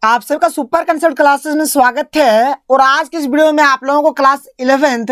आप सबका super concept classes में स्वागत है। और आज की इस वीडियो में आप लोगों को क्लास 11th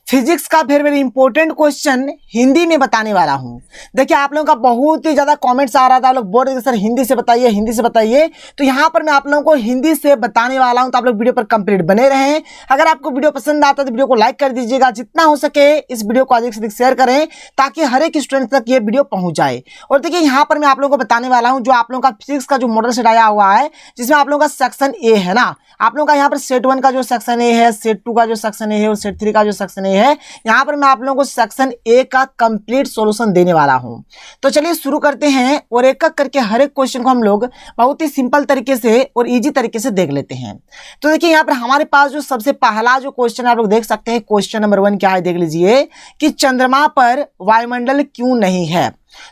फिजिक्स का वेरी इंपॉर्टेंट क्वेश्चन हिंदी में बताने वाला हूं। देखिए, आप लोगों का बहुत ही ज्यादा कमेंट्स आ रहा था, आप लोग बोल रहे थे सर हिंदी से बताइए, हिंदी से बताइए। तो यहाँ पर मैं आप लोगों को हिंदी से बताने वाला हूं, तो आप लोग वीडियो पर कंप्लीट बने रहें। अगर आपको वीडियो पसंद आता है तो वीडियो को लाइक कर दीजिएगा, जितना हो सके इस वीडियो को अधिक से अधिक शेयर करें ताकि हर एक स्टूडेंट तक ये वीडियो पहुंच जाए। और देखिए, यहाँ पर मैं आप लोगों को बताने वाला हूँ जो आप लोगों का फिजिक्स का जो मॉडल सेट आया हुआ है, जिसमें आप लोगों का सेक्शन ए है ना। आप लोगों का यहाँ पर सेट 1 का जो सेक्शन ए है, सेट 2 का जो सेक्शन ए है और सेट 3 का जो सेक्शन ए है, यहाँ पर मैं आप लोगों को सेक्शन ए का कंप्लीट सॉल्यूशन देने वाला हूँ। तो चलिए शुरू करते हैं और एक एक करके हर एक क्वेश्चन को हम लोग बहुत ही सिंपल तरीके से और इजी तरीके से देख लेते हैं। तो देखिए, यहाँ पर हमारे पास जो सबसे पहला जो क्वेश्चन आप लोग देख सकते हैं, क्वेश्चन नंबर 1 क्या है देख लीजिए कि चंद्रमा पर वायुमंडल क्यों नहीं है।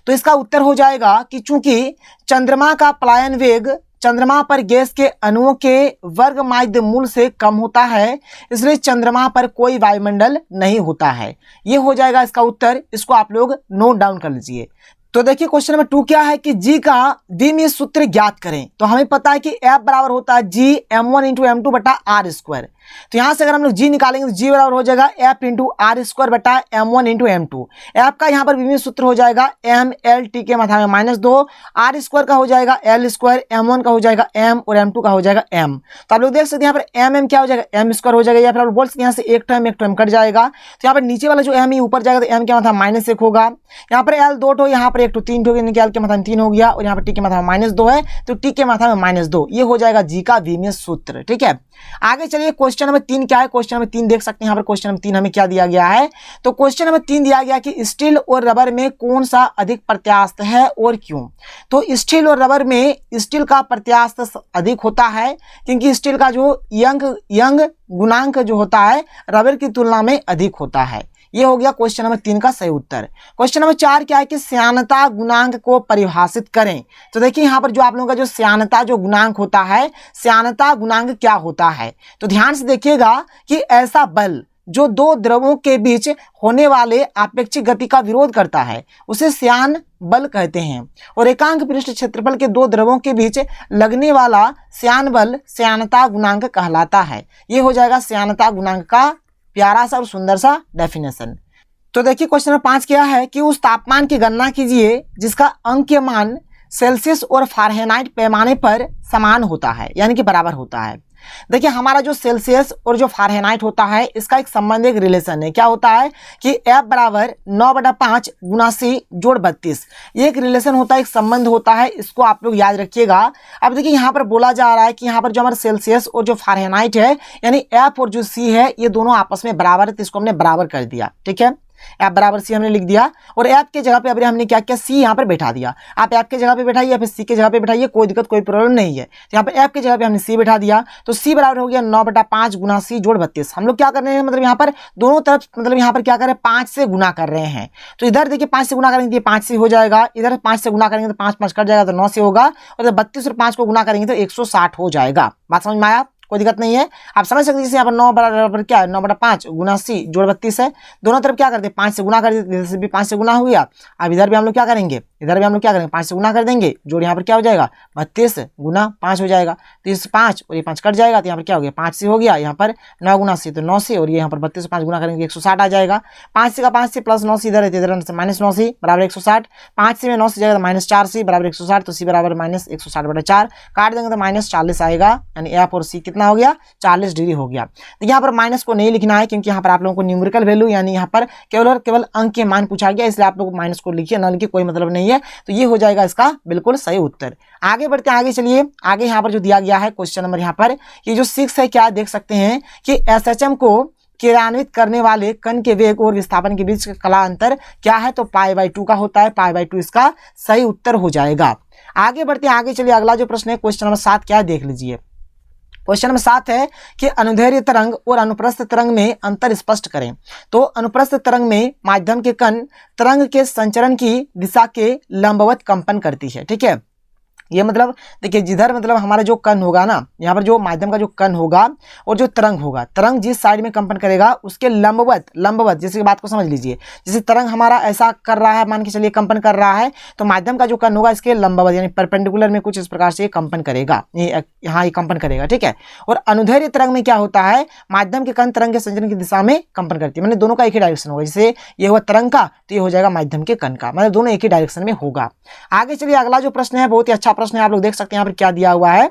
तो इसका उत्तर हो जाएगा कि चूंकि चंद्रमा का पलायन वेग चंद्रमा पर गैस के अणुओं के वर्ग माध्य मूल से कम होता है, इसलिए चंद्रमा पर कोई वायुमंडल नहीं होता है। ये हो जाएगा इसका उत्तर। इसको आप लोग नोट डाउन कर लीजिए। तो देखिए, क्वेश्चन नंबर 2 क्या है कि जी का द्विमीय सूत्र ज्ञात करें। तो हमें पता है कि F बराबर होता है जी m1 इंटू m2 बटा आर स्क्वायर। तो यहां से अगर हम लोग जी निकालेंगे तो जी बराबर हो जाएगा F इंटू आर स्क्वायर बटा m1 इंटू m2। F का यहाँ पर द्विमीय सूत्र हो जाएगा m l t के मात्रा में -2, आर स्क्वायर का हो जाएगा l स्क्वायर, m1 का हो जाएगा m और m2 का हो जाएगा m। तो आप लोग देख सकते हैं यहाँ पर m क्या हो जाएगा, m स्क्वायर हो जाएगा, या फिर आप बोल सकते हैं यहाँ से एक टर्म कट जाएगा। तो यहाँ पर नीचे वाला जो m ऊपर जाएगा तो m के मात्रा -1 होगा। यहाँ पर l 2 यहाँ पर 1 3 हो गया, l के मात्रा में 3 हो गया, और यहाँ पर t के मात्रा में -2 है तो t के मात्रा में -2। ये हो जाएगा जी का द्विमीय सूत्र। ठीक है, आगे चलिए क्वेश्चन नंबर 3 क्या है। क्वेश्चन नंबर 3 देख सकते हैं, यहाँ पर क्वेश्चन नंबर 3 हमें क्या दिया गया है। तो क्वेश्चन नंबर 3 दिया गया कि स्टील और रबर में कौन सा अधिक प्रत्यास्थ है और क्यों। तो स्टील और रबर में स्टील का प्रत्यास्थ अधिक होता है, क्योंकि स्टील का जो यंग गुणांक जो होता है रबर की तुलना में अधिक होता है। ये हो गया क्वेश्चन नंबर 3 का सही उत्तर। क्वेश्चन नंबर 4 क्या है कि श्यानता गुणांक को परिभाषित करें। तो देखिए, यहाँ पर जो आप लोगों का जो श्यानता जो गुणांक होता है, श्यानता गुणांक क्या होता है। तो ध्यान से देखिएगा कि ऐसा बल जो दो द्रवों के बीच होने वाले आपेक्षिक गति का विरोध करता है उसे श्यान बल कहते हैं। और एकांक पृष्ठ क्षेत्रफल के दो द्रवों के बीच लगने वाला श्यान बल श्यानता गुणांक कहलाता है। ये हो जाएगा श्यानता गुणांक का प्यारा सा और सुंदर सा डेफिनेशन। तो देखिए, क्वेश्चन नंबर 5 क्या है कि उस तापमान की गणना कीजिए जिसका अंकीय मान सेल्सियस और फारेनहाइट पैमाने पर समान होता है, यानी कि बराबर होता है। देखिए, हमारा जो सेल्सियस और जो फारेनहाइट होता है इसका एक संबंध, एक रिलेशन है। क्या होता है कि F बराबर 9/5 गुना C जोड़ 32। ये एक रिलेशन होता है, एक संबंध होता है, इसको आप लोग याद रखिएगा। अब देखिए, यहाँ पर बोला जा रहा है कि यहाँ पर जो हमारा सेल्सियस और जो फारेनहाइट है यानी F और जो C है ये दोनों आपस में बराबर है, तो इसको हमने बराबर कर दिया। ठीक है, F बराबर C हमने लिख दिया और F के जगह पे अब हमने क्या किया, C यहाँ पर बैठा दिया। आप F के जगह पे बैठाइए या फिर C के जगह पे बैठाइए, कोई दिक्कत कोई प्रॉब्लम नहीं है। तो यहाँ पर F के जगह पे हमने C बैठा दिया, तो C बराबर हो गया 9/5 गुना C जोड़ 32। हम लोग क्या कर रहे हैं, मतलब यहाँ पर दोनों तरफ मतलब यहाँ पर क्या कर रहे हैं, 5 से गुना कर रहे हैं। तो इधर देखिए 5 से गुना करेंगे तो 5 से हो जाएगा, इधर 5 से गुना करेंगे तो 5 5 कट जाएगा तो 9 से होगा, और 32 और 5 को गुना करेंगे तो 160 हो जाएगा। बात समझ में आया, कोई दिक्कत नहीं है। आप समझ सकते हैं जैसे यहाँ पर 9 बराबर क्या है, 9/5 गुना C जोड़ 32 है। दोनों तरफ क्या करते हैं, 5 से गुना कर देते, इधर से भी 5 से गुना हो गया। अब इधर भी हम लोग क्या करेंगे, इधर भी हम लोग क्या करेंगे, 5 से गुना कर देंगे, जोड़ यहाँ पर क्या हो जाएगा 32 गुना 5 हो जाएगा। तो इस 5 और ये 5 कट जाएगा, तो यहाँ पर क्या हो गया 5 से हो गया, यहाँ पर 9 गुना C तो 9 से, और ये यहाँ पर 32 5 गुना करेंगे 160 आ जाएगा। 5 से का 5 से प्लस 9 से इधर है, इधर से -9 C बराबर 160। 5 से में 9 से जाएगा तो -4 C बराबर 160, तो C बराबर -160/4 काट देंगे तो -40 आएगा, यानी F और C कितना हो गया 40 डिग्री हो गया। तो यहाँ पर माइनस को नहीं लिखना है, क्योंकि यहाँ पर आप लोगों को न्यूमेरिकल वैल्यू यानी यहाँ पर केवल और केवल अंक के मान पूछा गया, इसलिए आप लोग माइनस को लिखिए, ना लिखिए कोई मतलब नहीं है। तो ये हो जाएगा इसका बिल्कुल सही उत्तर। आगे बढ़ते हैं, आगे चलिए। आगे यहाँ पर जो दिया गया है क्वेश्चन नंबर यहाँ पर ये जो 6 है, क्या देख सकते हैं कि SHM को क्रियान्वित करने वाले कण के वेग और विस्थापन के बीच का कला अंतर क्या है, तो π/2 का होता है। π/2 इसका सही उत्तर हो जाएगा। आगे बढ़ते हैं, आगे चलिए। अगला जो प्रश्न है क्वेश्चन नंबर 7 क्या है देख लीजिए। क्वेश्चन नंबर 7 है कि अनुदैर्ध्य तरंग और अनुप्रस्थ तरंग में अंतर स्पष्ट करें। तो अनुप्रस्थ तरंग में माध्यम के कण तरंग के संचरण की दिशा के लंबवत कंपन करती है। ठीक है, ये मतलब देखिए जिधर मतलब हमारा जो कण होगा ना, यहाँ पर जो माध्यम का जो कण होगा और जो तरंग होगा, तरंग जिस साइड में कंपन करेगा उसके लंबवत, लंबवत जैसे बात को समझ लीजिए, जैसे तरंग हमारा ऐसा कर रहा है, मान के चलिए कंपन कर रहा है, तो माध्यम का जो कण होगा इसके लंबवत यानी परपेंडिकुलर में कुछ इस प्रकार से कंपन करेगा, यहाँ ये कंपन करेगा, ठीक है। और अनुदैर्ध्य तरंग में क्या होता है, माध्यम के कण तरंग के संचरण की दिशा में कंपन करती है, मतलब दोनों का एक ही डायरेक्शन होगा, जैसे ये हुआ तरंग का तो ये हो जाएगा माध्यम के कण का, मतलब दोनों एक ही डायरेक्शन में होगा। आगे चलिए अगला जो प्रश्न है बहुत ही अच्छा प्रश्न है, आप लोग देख सकते हैं यहाँ पर क्या दिया हुआ है।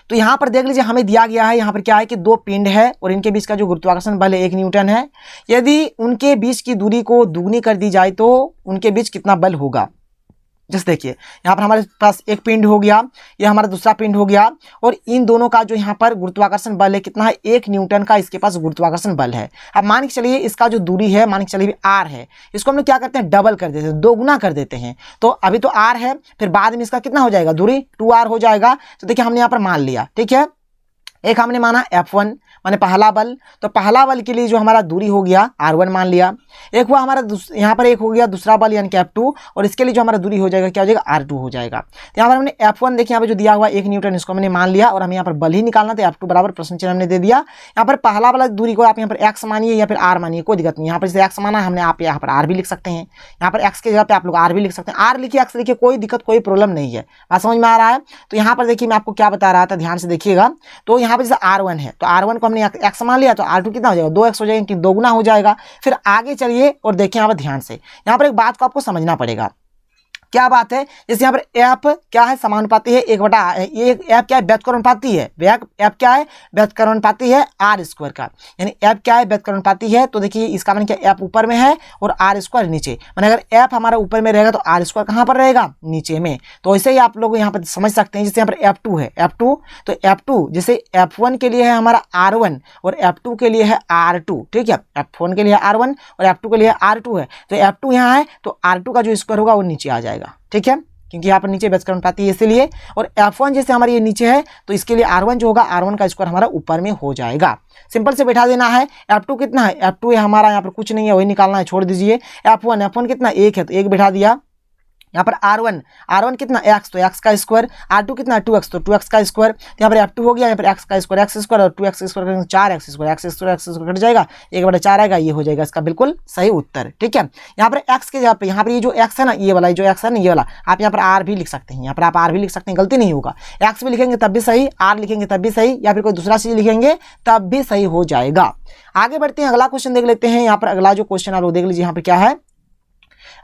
तो यहाँ पर देख लीजिए हमें दिया गया है, यहाँ पर क्या है कि दो पिंड है और इनके बीच का जो गुरुत्वाकर्षण बल है 1 न्यूटन है। यदि उनके बीच की दूरी को दुगनी कर दी जाए तो उनके बीच कितना बल होगा। जैसे देखिए यहाँ पर हमारे पास एक पिंड हो गया, यह हमारा दूसरा पिंड हो गया, और इन दोनों का जो यहाँ पर गुरुत्वाकर्षण बल है कितना है, 1 न्यूटन का इसके पास गुरुत्वाकर्षण बल है। अब मान के चलिए इसका जो दूरी है, मान के चलिए r है, इसको हम लोग क्या करते हैं डबल कर देते हैं, दोगुना कर देते हैं। तो अभी तो r है, फिर बाद में इसका कितना हो जाएगा दूरी 2r हो जाएगा। तो देखिए हमने यहाँ पर मान लिया, ठीक है, एक हमने माना F1 माने पहला बल, तो पहला बल के लिए जो हमारा दूरी हो गया R1 मान लिया। एक हुआ हमारा यहाँ पर एक हो गया दूसरा बल यानी कि F2, और इसके लिए जो हमारा दूरी हो जाएगा क्या हो जाएगा R2 हो जाएगा। तो यहाँ पर हमने F1 देखिए यहाँ पर जो दिया हुआ 1 न्यूटन इसको हमने मान लिया, और हमें यहाँ पर बल ही निकालना, तो F2 बराबर प्रश्न चिन्ह हमने दे दिया। यहाँ पर पहला वाला दूरी को आप यहाँ पर x मानिए या फिर r मानिए, कोई दिक्कत नहीं। यहाँ पर जैसे x माना हमने, आप यहाँ पर r भी लिख सकते हैं, यहाँ पर x के जगह पे आप लोग r भी लिख सकते हैं, r लिखिए x लिखिए, कोई दिक्कत कोई प्रॉब्लम नहीं है। बात समझ में आ रहा है। तो यहाँ पर देखिए मैं आपको क्या बता रहा था, ध्यान से देखिएगा। तो यहाँ पर जैसे R1 है तो R1 को हमने x मान लिया, तो R2 कितना हो जाएगा 2x हो जाएगा, दोगुना हो जाएगा। फिर आगे चलिए और देखिए यहाँ पर ध्यान से, यहाँ पर एक बात को आपको समझना पड़ेगा। क्या बात है, जैसे यहाँ पर एफ क्या है समानुपाती है 1/, ये एफ क्या है व्युत्क्रमानुपाती है, एफ क्या है व्युत्क्रमानुपाती है आर स्क्वायर का, यानी एफ क्या है व्युत्क्रमानुपाती है। तो देखिए इसका मतलब क्या, एफ ऊपर में है और आर स्क्वायर नीचे, माने अगर एफ हमारा ऊपर में रहेगा तो आर स्क्वायर कहाँ पर रहेगा नीचे में। तो ऐसे ही आप लोग यहाँ पर समझ सकते हैं, जैसे यहाँ पर F2 है, F2 तो F2 जैसे F1 के लिए है हमारा R1 और F2 के लिए है R2, ठीक है, F1 के लिए R1 और F2 के लिए R2 है। तो F2 यहाँ है तो R2 का जो स्क्वायर होगा वो नीचे आ जाएगा, ठीक है, क्योंकि यहाँ पर नीचे व्युत्क्रमानुपाती है इसलिए। और F1 जैसे हमारे ये नीचे है तो इसके लिए R1 जो होगा, R1 का स्क्वायर हमारा ऊपर में हो जाएगा। सिंपल से बैठा देना है। F2 कितना है, F2 है हमारा, यहाँ पर कुछ नहीं है, वही निकालना है, छोड़ दीजिए। F1 कितना 1 है तो 1 बैठा दिया। यहाँ पर R1 कितना x, तो x का स्क्वायर, R2 कितना 2x, तो 2x का स्क्वायर। यहाँ पर F2 हो गया, यहाँ पर x का स्क्वायर x स्क्वायर और 2x स्क्वायर करेंगे 4x square, x square cut जाएगा, 1/4 आएगा, ये हो जाएगा इसका बिल्कुल सही उत्तर, ठीक है। यहाँ पर x के जगह पे, यहाँ पर ये जो x है ना, ये वाला जो x है ना, ये वाला आप यहाँ पर r भी लिख सकते हैं, यहाँ पर आप r भी लिख सकते हैं, गलती नहीं होगा। x भी लिखेंगे तब भी सही, r लिखेंगे तब भी सही, या फिर कोई दूसरा चीज लिखेंगे तब भी सही हो जाएगा। आगे बढ़ते हैं, अगला क्वेश्चन देख लेते हैं। यहाँ पर अगला जो क्वेश्चन आप लोग देख लीजिए, यहाँ पर क्या है।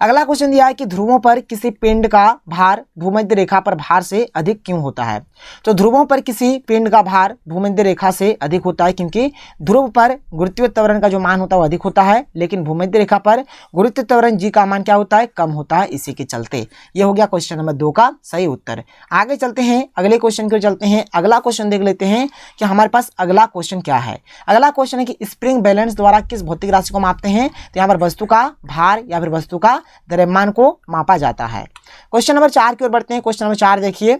अगला क्वेश्चन दिया है कि ध्रुवों पर किसी पिंड का भार भूमध्य रेखा पर भार से अधिक क्यों होता है। तो ध्रुवों पर किसी पिंड का भार भूमध्य रेखा से अधिक होता है क्योंकि ध्रुव पर गुरुत्वीय त्वरण का जो मान होता है वो अधिक होता है, लेकिन भूमध्य रेखा पर गुरुत्वीय त्वरण जी का मान क्या होता है, कम होता है, इसी के चलते। ये हो गया क्वेश्चन नंबर 2 का सही उत्तर। आगे चलते हैं, अगले क्वेश्चन की चलते हैं। अगला क्वेश्चन देख लेते हैं कि हमारे पास अगला क्वेश्चन क्या है। अगला क्वेश्चन है कि स्प्रिंग बैलेंस द्वारा किस भौतिक राशि को मापते हैं। तो यहाँ पर वस्तु का भार या फिर वस्तु का द्रव्यमान को मापा जाता है। क्वेश्चन नंबर 4 की ओर बढ़ते हैं। क्वेश्चन नंबर 4 देखिए,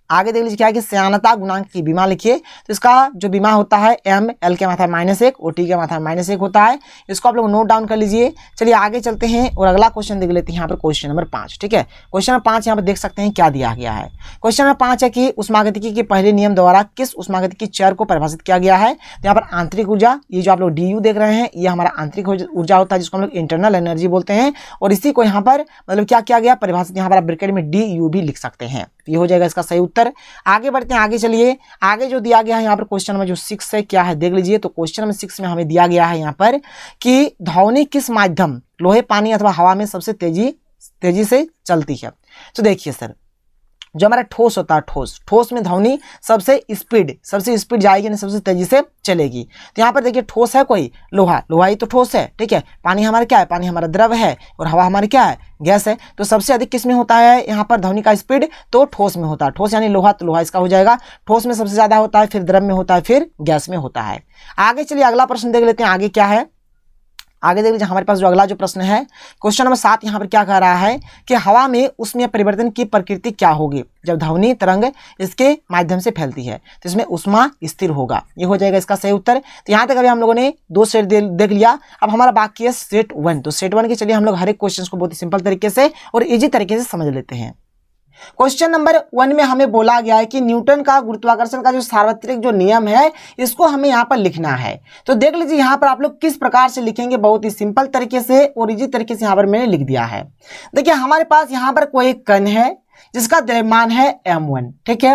आगे देख लीजिए क्या है कि श्यानता गुणांक की बीमा लिखिए। तो इसका जो बीमा होता है m l के मात्रा -1 और t के मात्रा -1 होता है। इसको आप लोग नोट डाउन कर लीजिए। चलिए आगे चलते हैं और अगला क्वेश्चन देख लेते हैं। यहाँ पर क्वेश्चन नंबर 5, ठीक है। क्वेश्चन नंबर 5 यहाँ पर देख सकते हैं क्या दिया गया है। क्वेश्चन नंबर 5 है कि उष्मागतिकी के पहले नियम द्वारा किस उष्मागतिकी चर को परिभाषित किया गया है। तो यहाँ पर आंतरिक ऊर्जा, ये जो आप लोग du देख रहे हैं, ये हमारा आंतरिक ऊर्जा होता है जिसको हम लोग इंटरनल एनर्जी बोलते हैं, और इसी को यहाँ पर मतलब क्या किया गया परिभाषित, यहाँ पर आप ब्रैकेट में du भी लिख सकते हैं। ये हो जाएगा इसका सही उत्तर। आगे बढ़ते हैं, आगे चलिए। आगे जो दिया गया है यहाँ पर क्वेश्चन नंबर जो 6 है क्या है देख लीजिए। तो क्वेश्चन नंबर 6 में हमें दिया गया है यहाँ पर कि ध्वनि किस माध्यम लोहे, पानी अथवा हवा में सबसे तेजी से चलती है। तो देखिए सर, जो हमारा ठोस होता है, ठोस में ध्वनि सबसे स्पीड जाएगी, नहीं सबसे तेजी से चलेगी। तो यहाँ पर देखिए ठोस है कोई, लोहा ही तो ठोस है, ठीक है। पानी हमारा क्या है, पानी हमारा द्रव है, और हवा हमारी क्या है, गैस है। तो सबसे अधिक किस में होता है यहाँ पर ध्वनि का स्पीड, तो ठोस में होता है। ठोस यानी लोहा, तो लोहा इसका हो जाएगा। ठोस में सबसे ज्यादा होता है, फिर द्रव में होता है, फिर गैस में होता है। आगे चलिए अगला प्रश्न देख लेते हैं, आगे क्या है। आगे देख लीजिए हमारे पास जो अगला जो प्रश्न है, क्वेश्चन नंबर 7 यहाँ पर क्या कह रहा है कि हवा में ऊष्मीय परिवर्तन की प्रकृति क्या होगी जब ध्वनि तरंग इसके माध्यम से फैलती है। तो इसमें ऊष्मा स्थिर होगा, ये हो जाएगा इसका सही उत्तर। तो यहाँ तक अभी हम लोगों ने 2 सेट देख लिया। अब हमारा बाकी है सेट 1। तो सेट 1 के चलिए हम लोग हर एक क्वेश्चन को बहुत ही सिंपल तरीके से और इजी तरीके से समझ लेते हैं। क्वेश्चन नंबर 1 में हमें बोला गया है कि न्यूटन का गुरुत्वाकर्षण का जो सार्वत्रिक जो नियम है इसको हमें यहाँ पर लिखना है। तो देख लीजिए यहाँ पर आप लोग किस प्रकार से लिखेंगे, बहुत ही सिंपल तरीके से और इजी तरीके से यहाँ पर मैंने लिख दिया है। देखिए हमारे पास यहाँ पर कोई एक कण है जिसका द्रव्यमान है m1, ठीक है।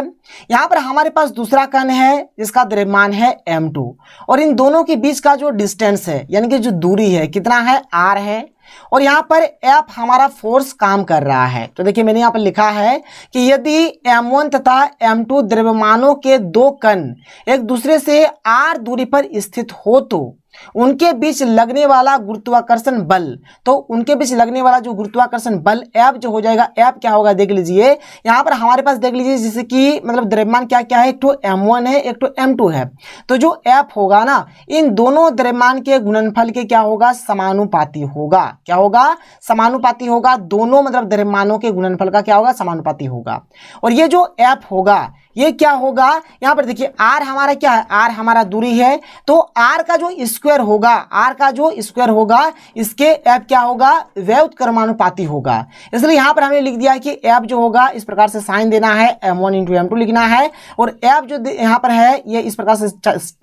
यहाँ पर हमारे पास दूसरा कण है जिसका द्रव्यमान है m2 और इन दोनों के बीच का जो डिस्टेंस है यानी कि जो दूरी है कितना है, r है। और यहाँ पर F हमारा फोर्स काम कर रहा है। तो देखिए मैंने यहाँ पर लिखा है कि यदि m1 तथा m2 द्रव्यमानों के दो कण एक दूसरे से r दूरी पर स्थित हो तो उनके बीच लगने वाला गुरुत्वाकर्षण बल, तो उनके बीच लगने वाला जो गुरुत्वाकर्षण बल F जो हो जाएगा, F क्या होगा देख लीजिए। यहाँ पर हमारे पास देख लीजिए जैसे कि मतलब द्रव्यमान क्या क्या है, एक तो m1 है एक तो m2 है। तो जो F होगा ना इन दोनों द्रव्यमान के गुणनफल के क्या होगा, समानुपाती होगा। क्या होगा, समानुपाती होगा। दोनों मतलब द्रव्यमानों के गुणनफल का क्या होगा, समानुपाती होगा। और ये जो F होगा ये क्या होगा, यहाँ पर देखिए r हमारा क्या है, r हमारा दूरी है। तो r का जो स्क्वायर होगा, r का जो स्क्वायर होगा इसके f क्या होगा, व्युत्क्रमानुपाती होगा। इसलिए यहाँ पर हमने लिख दिया है कि f जो होगा इस प्रकार से साइन देना है, m1 इंटू m2 लिखना है। और f जो यहाँ पर है ये इस प्रकार से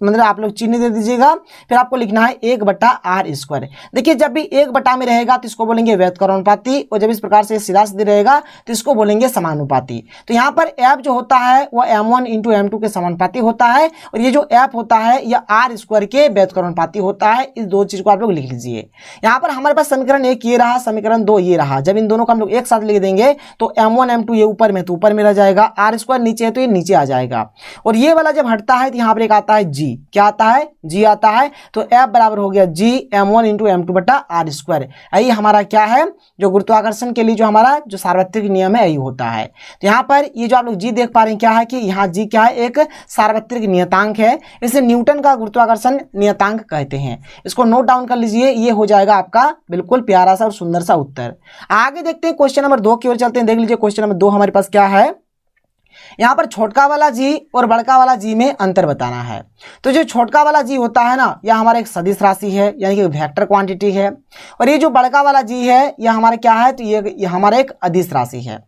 मतलब आप लोग चिन्ह दे दीजिएगा। फिर आपको लिखना है 1/r²। देखिए जब भी 1 में रहेगा तो इसको बोलेंगे व्युत्क्रमानुपाती और जब इस प्रकार से सीधा सीधे रहेगा तो इसको बोलेंगे समानुपाती। तो यहाँ पर f जो होता है वो m1 इंटू m2 के समानुपाती होता है और ये जो f होता है यह r² के व्युत्क्रमानुपाती होता है। इस दो चीज को आप लोग लिख लीजिए। यहाँ पर हमारे पास समीकरण 1 ये रहा, समीकरण 2 ये रहा। जब इन दोनों को हम लोग एक साथ लिख देंगे तो m1 m2 ये ऊपर में तो ऊपर में रह जाएगा, r² नीचे है तो ये नीचे आ जाएगा। और ये वाला जब हटता है तो यहाँ पर एक आता है g, क्या आता है, g आता है। तो f बराबर हो गया g m1 इंटू m2/r²। यही हमारा क्या है, जो गुरुत्वाकर्षण के लिए जो हमारा जो सार्वत्रिक नियम है यही होता है। तो यहाँ पर ये जो आप लोग जी देख पा रहे हैं क्या है कि यहाँ जी क्या है, एक सार्वत्रिक नियतांक है। इसे न्यूटन का गुरुत्वाकर्षण नियतांक कहते हैं। इसको नोट डाउन कर लीजिए, ये हो जाएगा आपका बिल्कुल प्यारा सा और सुंदर सा उत्तर। आगे देखते हैं क्वेश्चन नंबर 2 की ओर चलते हैं। देख लीजिए क्वेश्चन नंबर 2 हमारे पास क्या है। यहाँ पर छोटका वाला जी और बड़का वाला जी में अंतर बताना है। तो जो छोटका वाला जी होता है ना यह हमारा एक सदिश राशि है यानी कि वेक्टर क्वांटिटी है। और ये जो बड़का वाला जी है यह हमारा क्या है, तो ये हमारा एक अदिश राशि है।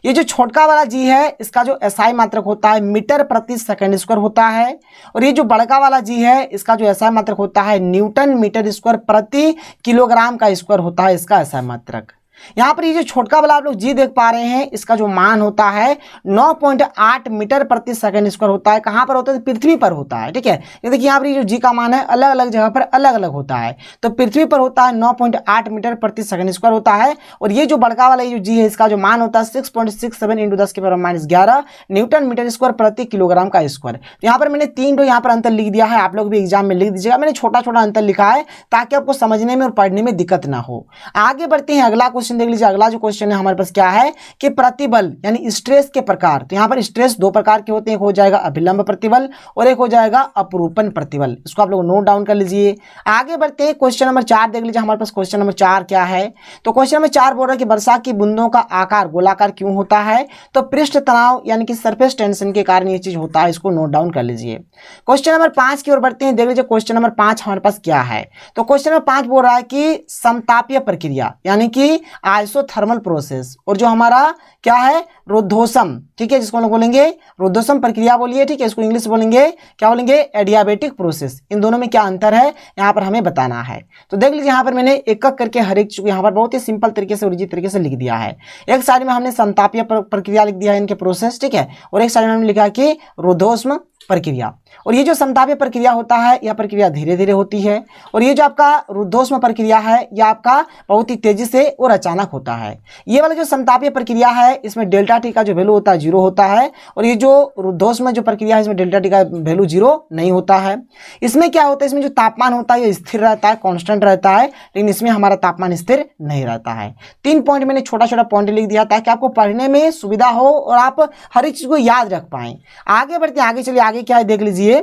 ये जो छोटका वाला जी है इसका जो एसआई मात्रक होता है मीटर प्रति सेकंड स्क्वायर होता है। और ये जो बड़का वाला जी है इसका जो एसआई मात्रक होता है न्यूटन मीटर स्क्वायर प्रति किलोग्राम का स्क्वायर होता है इसका एसआई मात्रक। यहाँ पर ये जो छोटका वाला आप लोग जी देख पा रहे हैं इसका जो मान होता है 9.8 मीटर प्रति सेकंड स्क्वायर होता है। कहाँ पर होता है, पृथ्वी पर होता है। ठीक है, ये देखिए यहाँ पर ये जो जी का मान है अलग अलग जगह पर अलग अलग होता है। तो पृथ्वी पर होता है 9.8 मीटर प्रति सेकंड स्क्वायर होता है। और ये जो बड़का वाला ये जो जी है इसका जो मान होता है 6.67 इंटू 10⁻⁻11 न्यूटन मीटर स्क्वायर प्रति किलोग्राम का स्क्वायर। तो यहाँ पर मैंने 3 यहाँ पर अंतर लिख दिया है, आप लोग भी एग्जाम में लिख दीजिएगा। मैंने छोटा छोटा अंतर लिखा है ताकि आपको समझने में और पढ़ने में दिक्कत ना हो। आगे बढ़ते हैं, अगला क्वेश्चन देख लीजिए। अगला जो क्वेश्चन है हमारे पास क्या है कि प्रतिबल यानी स्ट्रेस के प्रकार। तो यहाँ पर स्ट्रेस 2 प्रकार के होते हैं, एक हो जाएगा अभिलंब प्रतिबल और एक हो जाएगा अपरूपण प्रतिबल। इसको आप लोग नोट डाउन कर लीजिए। आगे बढ़ते हैं, क्वेश्चन नंबर 4 देख लीजिए। हमारे पास क्वेश्चन नंबर 4 क्या है, तो क्वेश्चन नंबर 4 बोल रहा है कि वर्षा की बूंदों का आकार गोलाकार क्यों होता है। तो पृष्ठ तनाव यानी कि सरफेस टेंशन के कारण ये चीज होता है, इसको नोट डाउन कर लीजिए। क्वेश्चन नंबर 5 की ओर बढ़ते हैं। देख लीजिए क्वेश्चन नंबर 5 हमारे पास क्या है, तो क्वेश्चन नंबर 5 बोल रहा है कि समतापीय प्रक्रिया यानी कि आइसोथर्मल प्रोसेस और जो हमारा क्या है रुद्धोष्म, ठीक है, जिसको हम लोग बोलेंगे रुद्धोष्म प्रक्रिया बोलिए। ठीक है, इसको इंग्लिश बोलेंगे क्या बोलेंगे, एडियाबेटिक प्रोसेस। इन दोनों में क्या अंतर है यहाँ पर हमें बताना है। तो देख लीजिए यहाँ पर मैंने एक एक करके हर एक चीज यहाँ पर बहुत ही सिंपल तरीके से और इजी तरीके से लिख दिया है। एक साइड में हमने समतापीय प्रक्रिया लिख दिया है इनके प्रोसेस, ठीक है, और एक साइड में हमने लिखा कि रुद्धोष्म प्रक्रिया। और ये जो समतापीय प्रक्रिया होता है यह प्रक्रिया धीरे धीरे होती है और ये जो आपका रुद्धोष्म प्रक्रिया है यह आपका बहुत ही तेजी से और अचानक होता है। ये वाला जो समतापीय प्रक्रिया है इसमें डेल्टा टी का जो वैल्यू होता है 0 होता है और ये जो रुद्धोष्म जो प्रक्रिया है इसमें डेल्टा टी का वैल्यू 0 नहीं होता है। इसमें क्या होता है, इसमें जो तापमान होता है ये स्थिर रहता है, कॉन्स्टेंट रहता है, लेकिन इसमें हमारा तापमान स्थिर नहीं रहता है। 3 पॉइंट मैंने छोटा छोटा पॉइंट लिख दिया ताकि आपको पढ़ने में सुविधा हो और आप हर एक चीज को याद रख पाए। आगे बढ़ते हैं, आगे चलिए। आगे क्या है देख लीजिए,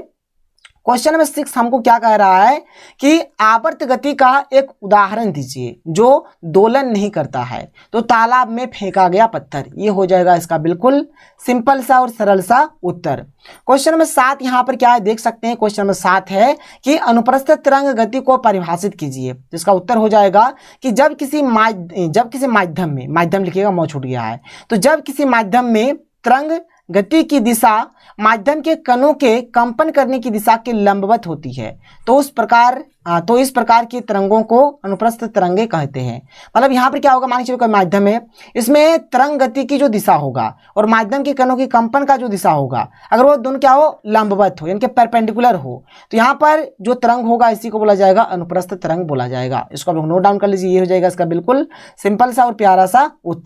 क्वेश्चन नंबर 6 हमको क्या कह रहा है कि आवर्त गति का एक उदाहरण दीजिए जो दोलन नहीं करता है। तो तालाब में फेंका गया पत्थर, ये हो जाएगा इसका बिल्कुल सिंपल सा और सरल सा उत्तर। क्वेश्चन नंबर 7 यहाँ पर क्या है देख सकते हैं। क्वेश्चन नंबर 7 है कि अनुप्रस्थ तरंग गति को परिभाषित कीजिए। तो इसका उत्तर हो जाएगा कि जब किसी माध्यम में, माध्यम लिखिएगा मौ छूट गया है, तो जब किसी माध्यम में तरंग गति की दिशा माध्यम के कणों के कंपन करने की दिशा के लंबवत होती है तो इस प्रकार की तरंगों को अनुप्रस्थ तरंगे कहते हैं। मतलब यहाँ पर क्या होगा, मान लीजिए कोई माध्यम है, इसमें तरंग गति की जो दिशा होगा और माध्यम के कणों की कंपन का जो दिशा होगा, अगर वो दोनों क्या हो, लंबवत हो यानी कि परपेंडिकुलर हो, तो यहाँ पर जो तरंग होगा इसी को बोला जाएगा अनुप्रस्थ तरंग बोला जाएगा। इसको आप लोग नोट डाउन कर लीजिए, ये हो जाएगा इसका बिल्कुल सिंपल सा और प्यारा सा उत्तर।